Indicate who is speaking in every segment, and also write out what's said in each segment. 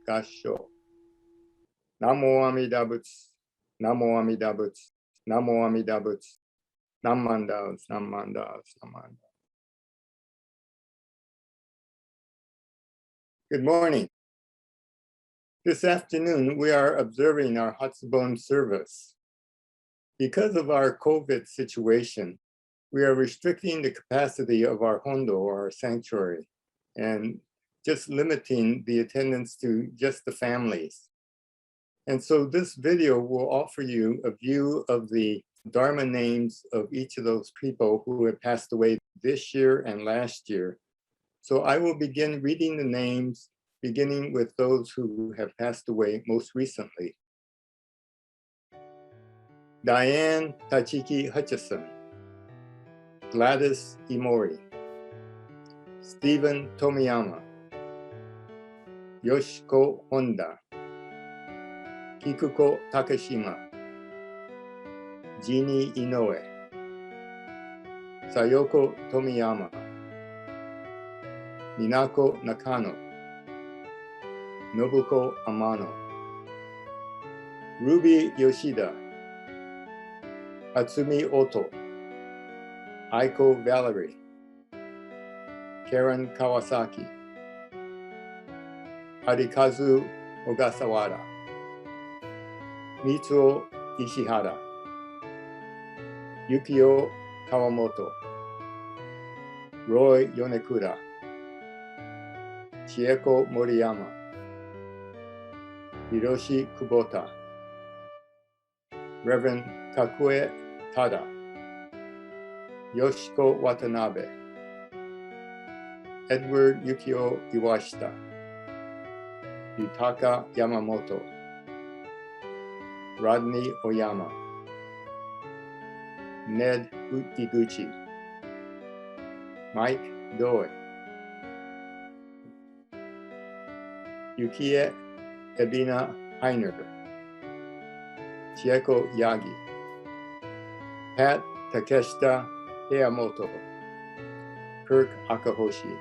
Speaker 1: 合唱。南無阿弥陀仏、南無阿弥陀仏、南無阿弥陀仏、南無阿弥陀仏、南無阿弥陀仏、南無阿弥陀仏。Good morning. This afternoon, we are observing our Hatsubon service. Because of our COVID situation, we are restricting the capacity of our hondo, or our sanctuary, and just limiting the attendance to just the families. And so this video will offer you a view of the Dharma names of each of those people who have passed away this year and last year. So I will begin reading the names, beginning with those who have passed away most recently. Diane Tachiki Hutchison, Gladys Imori, Stephen Tomiyama, Yoshiko Honda, Kikuko Takashima, Jeannie Inoue, Sayoko Tomiyama, Minako Nakano, Nobuko Amano, Ruby Yoshida, Hatsumi Oto, Aiko Valerie, Karen Kawasaki, Harikazu Ogasawara, Mitsuo Ishihara, Yukio Kawamoto, Roy Yonekura, Chieko Moriyama, Hiroshi Kubota, Reverend Kakue Tada, Yoshiko Watanabe, Edward Yukio Iwashita, Yutaka Yamamoto, Rodney Oyama, Ned Utiguchi, Mike Doi, Yukie Ebina Heiner, Chieko Yagi, Pat Takeshita Heyamoto, Kirk Akahoshi,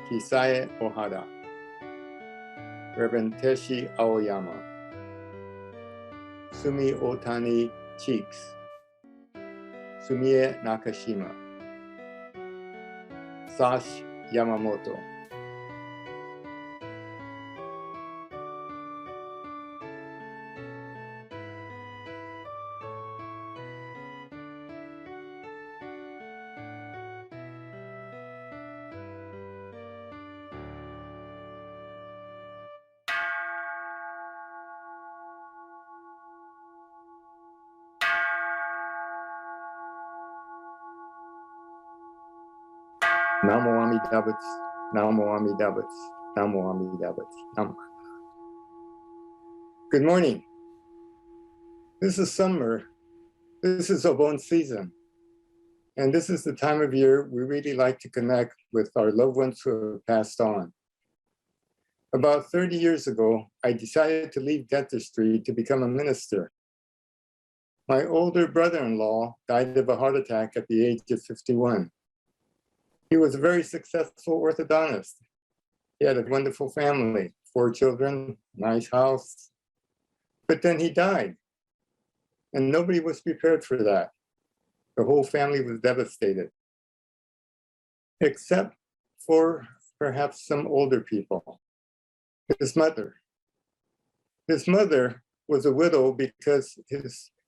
Speaker 1: Kisae Ohada, Reverend Teshi Aoyama, Sumi Otani Cheeks, Sumie Nakashima, Sash Yamamoto, Namo Amida Butsu, Namo Amida Butsu, Namo Amida Butsu, Namo. Good morning. This is summer. This is Obon season. And this is the time of year we really like to connect with our loved ones who have passed on. About 30 years ago, I decided to leave dentistry to become a minister. My older brother-in-law died of a heart attack at the age of 51. He was a very successful orthodontist. He had a wonderful family, 4 children, nice house. But then he died, and nobody was prepared for that. The whole family was devastated, except for perhaps some older people. His mother. His mother was a widow because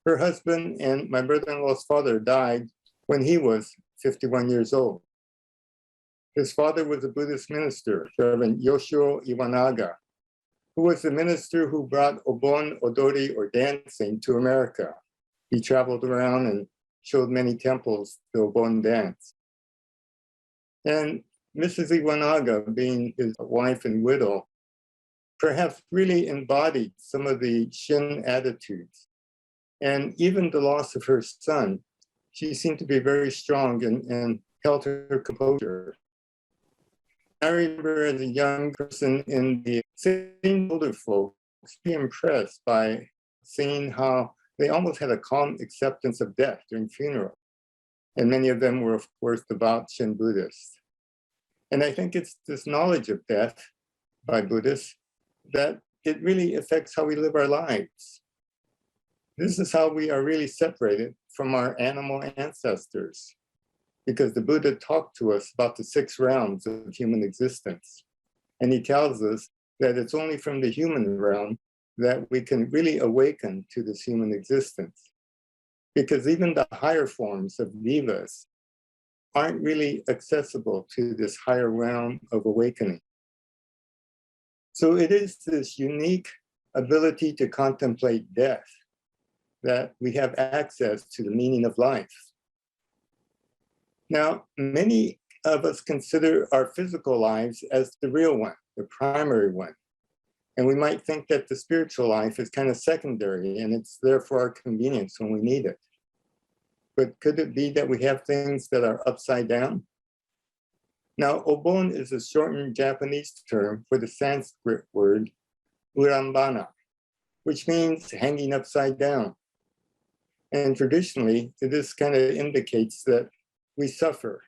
Speaker 1: her husband and my brother-in-law's father died when he was 51 years old. His father was a Buddhist minister, Reverend Yoshio Iwanaga, who was the minister who brought Obon, Odori, or dancing to America. He traveled around and showed many temples the Obon dance. And Mrs. Iwanaga, being his wife and widow, perhaps really embodied some of the Shin attitudes. And even the loss of her son, she seemed to be very strong and held her composure. I remember as a young person in the seeing older folks, be impressed by seeing how they almost had a calm acceptance of death during funerals. And many of them were, of course, devout Shin Buddhists. And I think it's this knowledge of death by Buddhists, that it really affects how we live our lives. This is how we are really separated from our animal ancestors, because the Buddha talked to us about the 6 realms of human existence. And he tells us that it's only from the human realm that we can really awaken to this human existence. Because even the higher forms of devas aren't really accessible to this higher realm of awakening. So it is this unique ability to contemplate death that we have access to the meaning of life. Now, many of us consider our physical lives as the real one, the primary one. And we might think that the spiritual life is kind of secondary and it's there for our convenience when we need it. But could it be that we have things that are upside down? Now, Obon is a shortened Japanese term for the Sanskrit word urambana, which means hanging upside down. And traditionally, this kind of indicates that we suffer.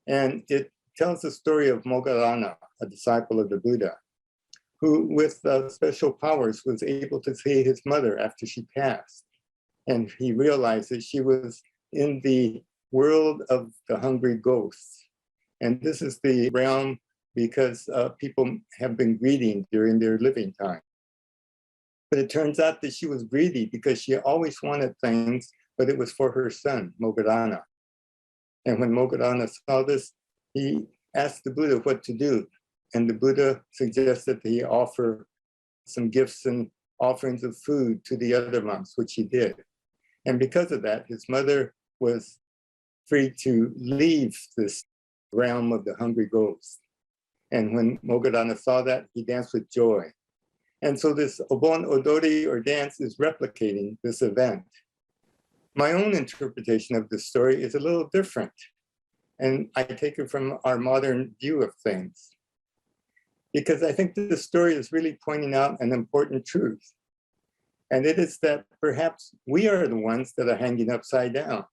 Speaker 1: And it tells the story of Moggallana, a disciple of the Buddha, who with special powers was able to see his mother after she passed. And he realized that she was in the world of the hungry ghosts. And this is the realm because people have been greedy during their living time. But it turns out that she was greedy because she always wanted things, but it was for her son, Moggallana. And when Moggallana saw this, he asked the Buddha what to do. And the Buddha suggested that he offer some gifts and offerings of food to the other monks, which he did. And because of that, his mother was free to leave this realm of the hungry ghosts. And when Moggallana saw that, he danced with joy. And so this Obon Odori, or dance, is replicating this event. My own interpretation of this story is a little different. And I take it from our modern view of things. Because I think that the story is really pointing out an important truth. And it is that perhaps we are the ones that are hanging upside down.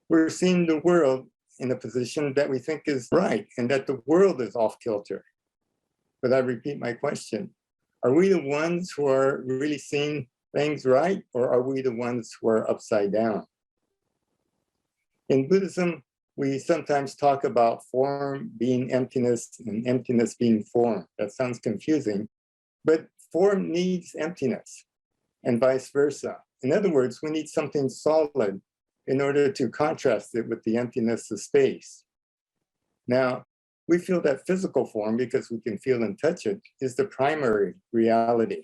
Speaker 1: We're seeing the world in a position that we think is right and that the world is off kilter. But I repeat my question. Are we the ones who are really seeing things right, or are we the ones who are upside down? In Buddhism, we sometimes talk about form being emptiness and emptiness being form. That sounds confusing, but form needs emptiness and vice versa. In other words, we need something solid in order to contrast it with the emptiness of space. Now, we feel that physical form, because we can feel and touch it, is the primary reality.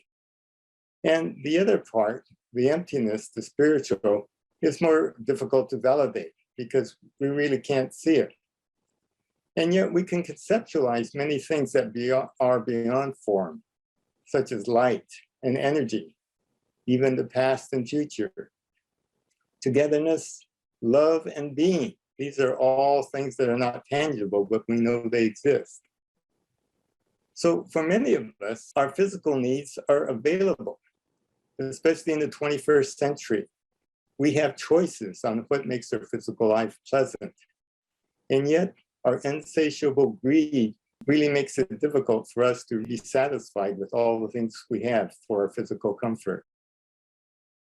Speaker 1: And the other part, the emptiness, the spiritual, is more difficult to validate because we really can't see it. And yet we can conceptualize many things that are beyond form, such as light and energy, even the past and future. Togetherness, love, and being. These are all things that are not tangible, but we know they exist. So for many of us, our physical needs are available, especially in the 21st century. We have choices on what makes our physical life pleasant. And yet our insatiable greed really makes it difficult for us to be satisfied with all the things we have for our physical comfort.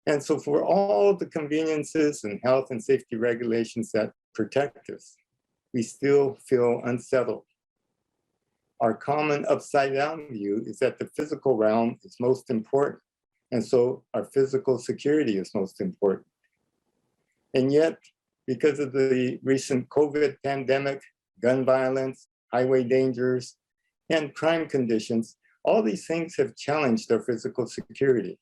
Speaker 1: And so for all the conveniences and health and safety regulations that protect us, we still feel unsettled. Our common upside down view is that the physical realm is most important. And so our physical security is most important. And yet, because of the recent COVID pandemic, gun violence, highway dangers, and crime conditions, all these things have challenged our physical security.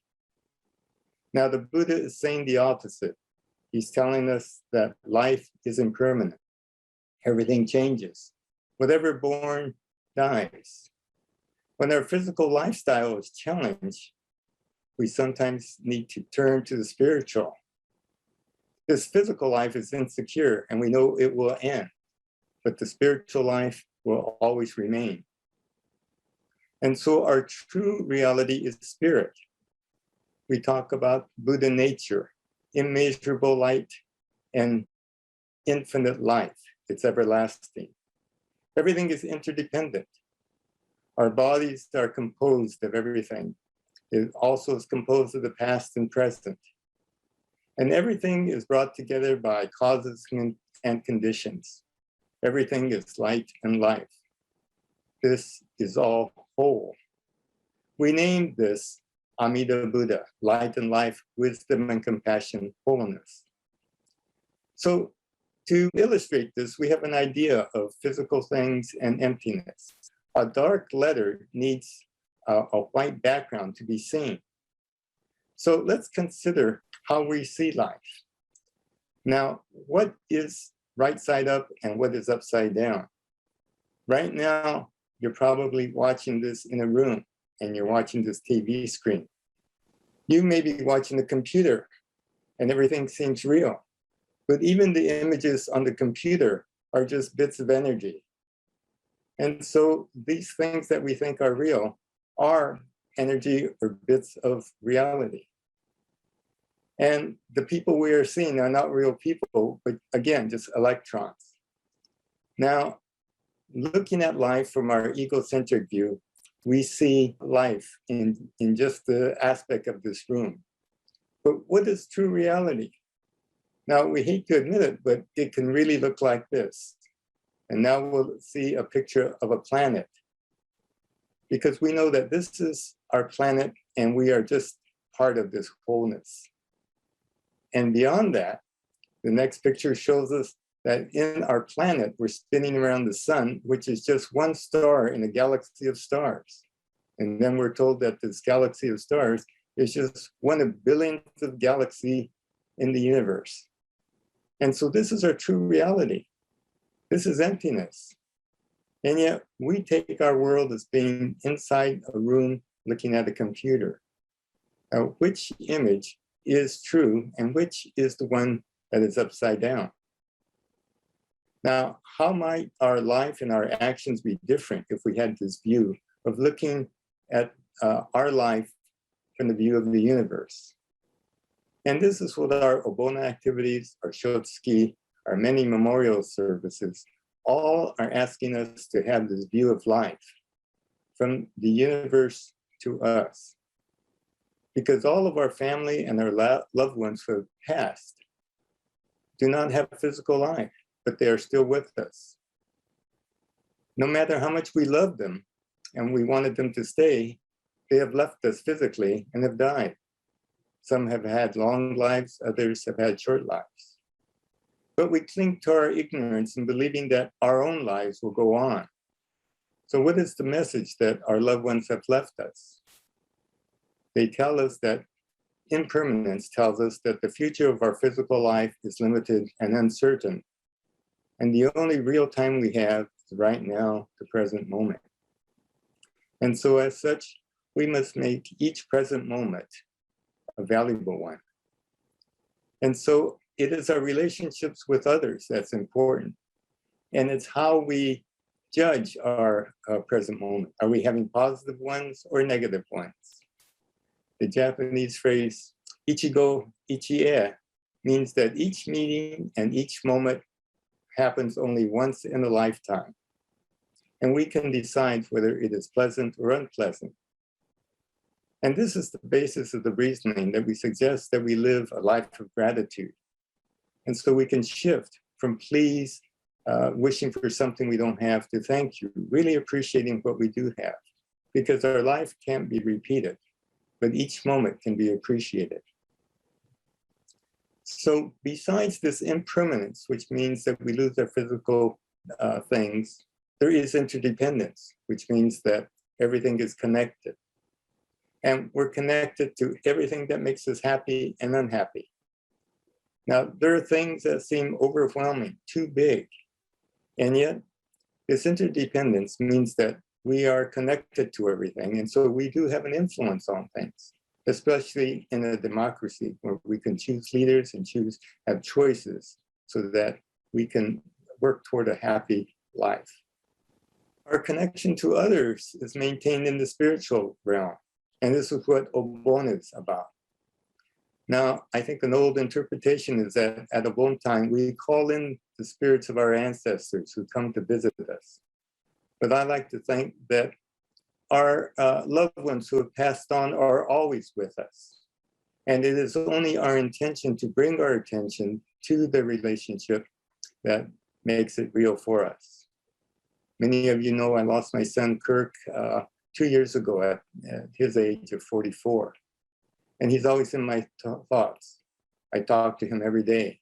Speaker 1: Now, the Buddha is saying the opposite. He's telling us that life is impermanent. Everything changes. Whatever born dies. When our physical lifestyle is challenged, we sometimes need to turn to the spiritual. This physical life is insecure and we know it will end, but the spiritual life will always remain. And so our true reality is spirit. We talk about Buddha nature, immeasurable light, and infinite life. It's everlasting. Everything is interdependent. Our bodies are composed of everything. It also is composed of the past and present. And everything is brought together by causes and conditions. Everything is light and life. This is all whole. We named this Amida Buddha, light and life, wisdom and compassion, wholeness. So to illustrate this, we have an idea of physical things and emptiness. A dark letter needs a white background to be seen. So let's consider how we see life. Now, what is right side up and what is upside down? Right now, you're probably watching this in a room and you're watching this TV screen. You may be watching the computer and everything seems real. But even the images on the computer are just bits of energy. And so these things that we think are real are energy or bits of reality. And the people we are seeing are not real people, but again, just electrons. Now, looking at life from our egocentric view, we see life in just the aspect of this room. But what is true reality? Now, we hate to admit it, but it can really look like this. And now we'll see a picture of a planet, because we know that this is our planet and we are just part of this wholeness. And beyond that, the next picture shows us that in our planet, we're spinning around the sun, which is just one star in a galaxy of stars. And then we're told that this galaxy of stars is just one of billions of galaxies in the universe. And so this is our true reality. This is emptiness. And yet we take our world as being inside a room looking at a computer. Now, which image is true and which is the one that is upside down? Now, how might our life and our actions be different if we had this view of looking at our life from the view of the universe? And this is what our Obon activities, our Shotsuki, our many memorial services, all are asking us to have this view of life from the universe to us. Because all of our family and our loved ones who have passed do not have physical life, but they are still with us. No matter how much we love them and we wanted them to stay, they have left us physically and have died. Some have had long lives, others have had short lives. But we cling to our ignorance in believing that our own lives will go on. So what is the message that our loved ones have left us? They tell us that impermanence tells us that the future of our physical life is limited and uncertain. And the only real time we have is right now, the present moment. And so as such, we must make each present moment a valuable one. And so it is our relationships with others that's important. And it's how we judge our present moment. Are we having positive ones or negative ones? The Japanese phrase, ichigo ichie, means that each meeting and each moment happens only once in a lifetime. And we can decide whether it is pleasant or unpleasant. And this is the basis of the reasoning that we suggest that we live a life of gratitude. And so we can shift from please, wishing for something we don't have, to thank you, really appreciating what we do have. Because our life can't be repeated, but each moment can be appreciated. So besides this impermanence, which means that we lose our physical things, there is interdependence, which means that everything is connected. And we're connected to everything that makes us happy and unhappy. Now, there are things that seem overwhelming, too big. And yet, this interdependence means that we are connected to everything. And so we do have an influence on things, especially in a democracy where we can choose leaders and have choices so that we can work toward a happy life. Our connection to others is maintained in the spiritual realm. And this is what Obon is about. Now, I think an old interpretation is that at Obon time, we call in the spirits of our ancestors who come to visit us. But I like to think that our loved ones who have passed on are always with us. And it is only our intention to bring our attention to the relationship that makes it real for us. Many of you know I lost my son, Kirk, 2 years ago at his age of 44. And he's always in my thoughts. I talk to him every day.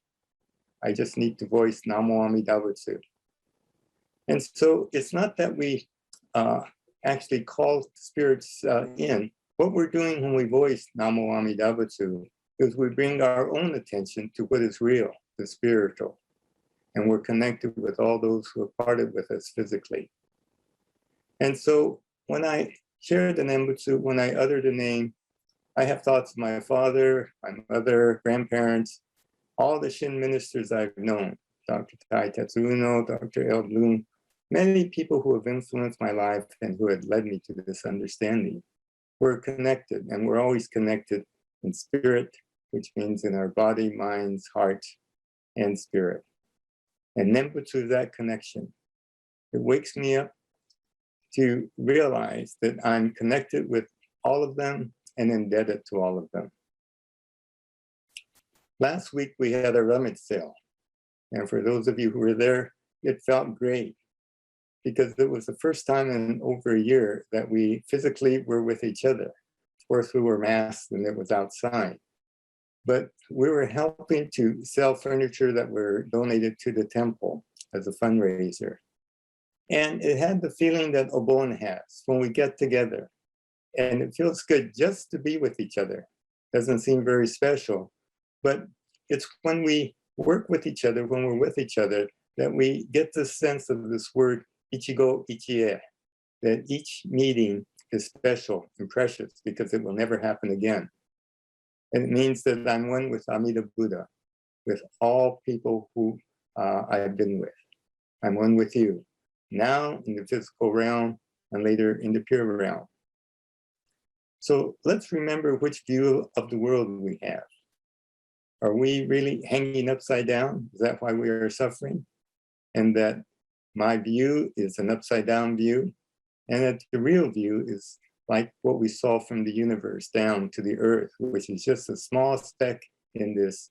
Speaker 1: I just need to voice Namo Amida Butsu. And so it's not that we actually call spirits in. What we're doing when we voice Namo Amida Butsu is we bring our own attention to what is real, the spiritual. And we're connected with all those who have parted with us physically. And so when I share the Nembutsu, when I utter the name, I have thoughts of my father, my mother, grandparents, all the Shin ministers I've known, Dr. Tai Tetsuno, Dr. El Bloom, many people who have influenced my life and who had led me to this understanding. We're connected, and we're always connected in spirit, which means in our body, minds, heart, and spirit. And Nembutsu is that connection. It wakes me up to realize that I'm connected with all of them and indebted to all of them. Last week, we had a rummage sale. And for those of you who were there, it felt great because it was the first time in over a year that we physically were with each other. Of course, we were masked and it was outside. But we were helping to sell furniture that were donated to the temple as a fundraiser. And it had the feeling that Obon has when we get together. And it feels good just to be with each other. Doesn't seem very special, but it's when we work with each other, when we're with each other, that we get the sense of this word, Ichigo Ichie, that each meeting is special and precious because it will never happen again. And it means that I'm one with Amida Buddha, with all people who I've been with. I'm one with you, now in the physical realm and later in the pure realm. So let's remember which view of the world we have. Are we really hanging upside down? Is that why we are suffering? And that my view is an upside down view, and that the real view is like what we saw from the universe down to the earth, which is just a small speck in this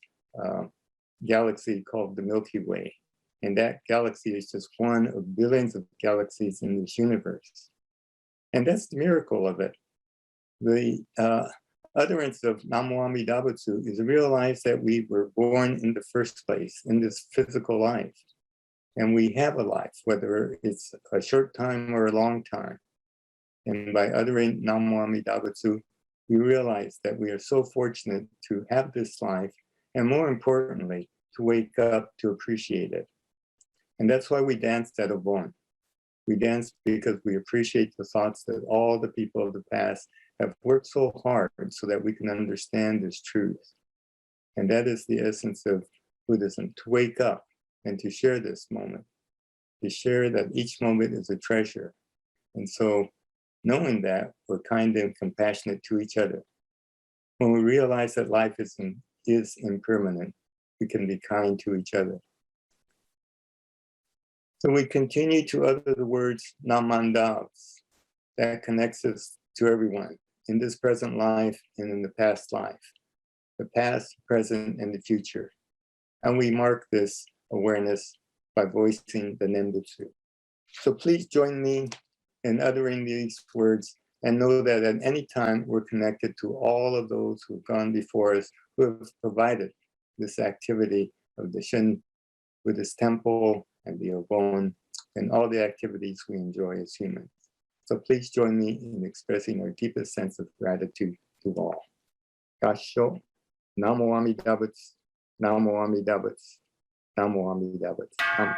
Speaker 1: galaxy called the Milky Way. And that galaxy is just one of billions of galaxies in this universe. And that's the miracle of it. The utterance of Namo Amida Butsu is to realize that we were born in the first place, in this physical life. And we have a life, whether it's a short time or a long time. And by uttering Namo Amida Butsu, we realize that we are so fortunate to have this life, and more importantly, to wake up to appreciate it. And that's why we danced at Obon. We dance because we appreciate the thoughts that all the people of the past have worked so hard so that we can understand this truth. And that is the essence of Buddhism, to wake up and to share this moment, to share that each moment is a treasure. And so knowing that, we're kind and compassionate to each other. When we realize that life is impermanent, we can be kind to each other. So we continue to utter the words Namandavs. That connects us to everyone in this present life and in the past life, the past, present, and the future. And we mark this awareness by voicing the Nembutsu. So please join me in uttering these words and know that at any time we're connected to all of those who've gone before us, who have provided this activity of the Shin Buddhist temple and the Obon and all the activities we enjoy as humans. So please join me in expressing our deepest sense of gratitude to all. Gasho, Namo Amida Butsu, Namo Amida Butsu, Namo Amida Butsu.